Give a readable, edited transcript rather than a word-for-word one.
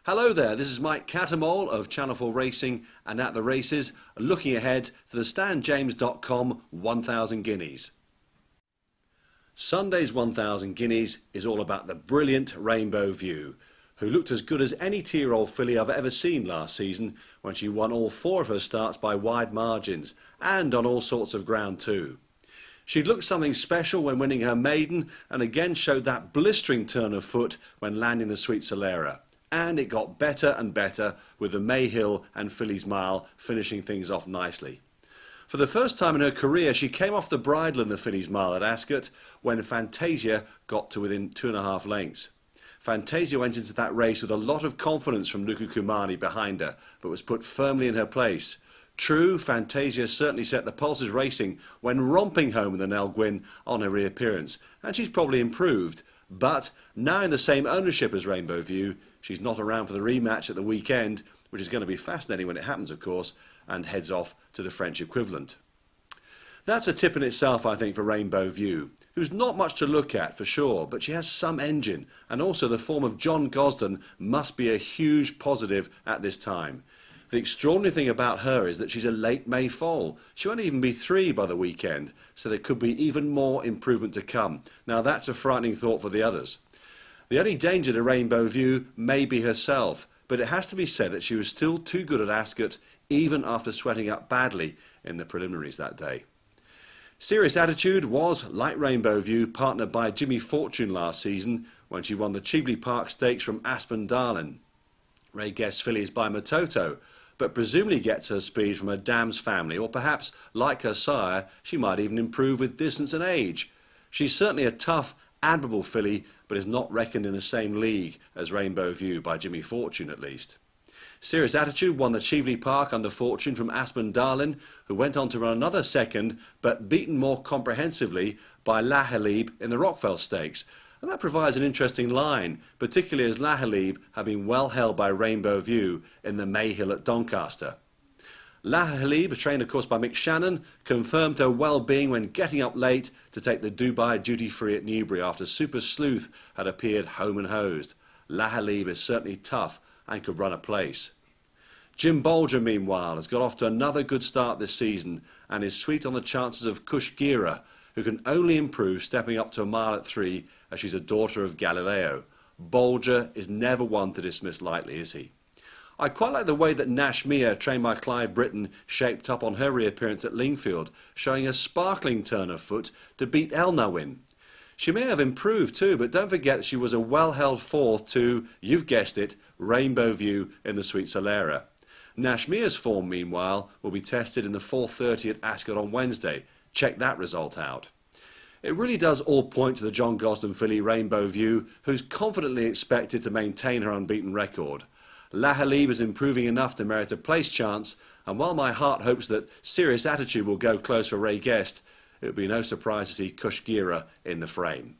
Hello there, this is Mike Cattermole of Channel 4 Racing and At the Races, looking ahead to the StanJames.com 1000 Guineas. Sunday's 1000 Guineas is all about the brilliant Rainbow View, who looked as good as any two-year-old filly I've ever seen last season when she won all four of her starts by wide margins and on all sorts of ground too. She'd looked something special when winning her maiden and again showed that blistering turn of foot when landing the Sweet Solera. And it got better and better with the Mayhill and Fillies Mile finishing things off nicely. For the first time in her career, she came off the bridle in the Fillies Mile at Ascot when Fantasia got to within 2.5 lengths. Fantasia went into that race with a lot of confidence from Luku Kumani behind her, but was put firmly in her place. True, Fantasia certainly set the pulses racing when romping home in the Nell Gwyn on her reappearance, and she's probably improved. But now in the same ownership as Rainbow View, she's not around for the rematch at the weekend, which is going to be fascinating when it happens, of course, and heads off to the French equivalent. That's a tip in itself, I think, for Rainbow View, who's not much to look at for sure, but she has some engine, and also the form of John Gosden must be a huge positive at this time. The extraordinary thing about her is that she's a late May foal. She won't even be 3 by the weekend, so there could be even more improvement to come. Now that's a frightening thought for the others. The only danger to Rainbow View may be herself, but it has to be said that she was still too good at Ascot, even after sweating up badly in the preliminaries that day. Serious Attitude was, like Rainbow View, partnered by Jimmy Fortune last season when she won the Cheveley Park Stakes from Aspen Darlin. Ray Guest's filly is by Matoto, but presumably gets her speed from her dam's family, or perhaps, like her sire, she might even improve with distance and age. She's certainly a tough, admirable filly, but is not reckoned in the same league as Rainbow View by Jimmy Fortune at least. Serious Attitude won the Cheveley Park under Fortune from Aspen Darlin, who went on to run another second, but beaten more comprehensively by La Halib in the Rockfell Stakes. And that provides an interesting line, particularly as La Halib had been well held by Rainbow View in the Mayhill at Doncaster. La Halib, trained of course by Mick Shannon, confirmed her well-being when getting up late to take the Dubai duty-free at Newbury after Super Sleuth had appeared home and hosed. La Halib is certainly tough and could run a place. Jim Bolger, meanwhile, has got off to another good start this season and is sweet on the chances of Kush Gira, who can only improve stepping up to a mile at 3 as she's a daughter of Galileo. Bolger is never one to dismiss lightly, is he? I quite like the way that Nashmia, trained by Clive Britton, shaped up on her reappearance at Lingfield, showing a sparkling turn of foot to beat Elnawin. She may have improved too, but don't forget that she was a well-held 4th to, you've guessed it, Rainbow View in the Sweet Solera. Nashmia's form, meanwhile, will be tested in the 4:30 at Ascot on Wednesday. Check that result out. It really does all point to the John Gosden filly Rainbow View, who's confidently expected to maintain her unbeaten record. La Halib is improving enough to merit a place chance, and while my heart hopes that Serious Attitude will go close for Ray Guest, it would be no surprise to see Kush Gira in the frame.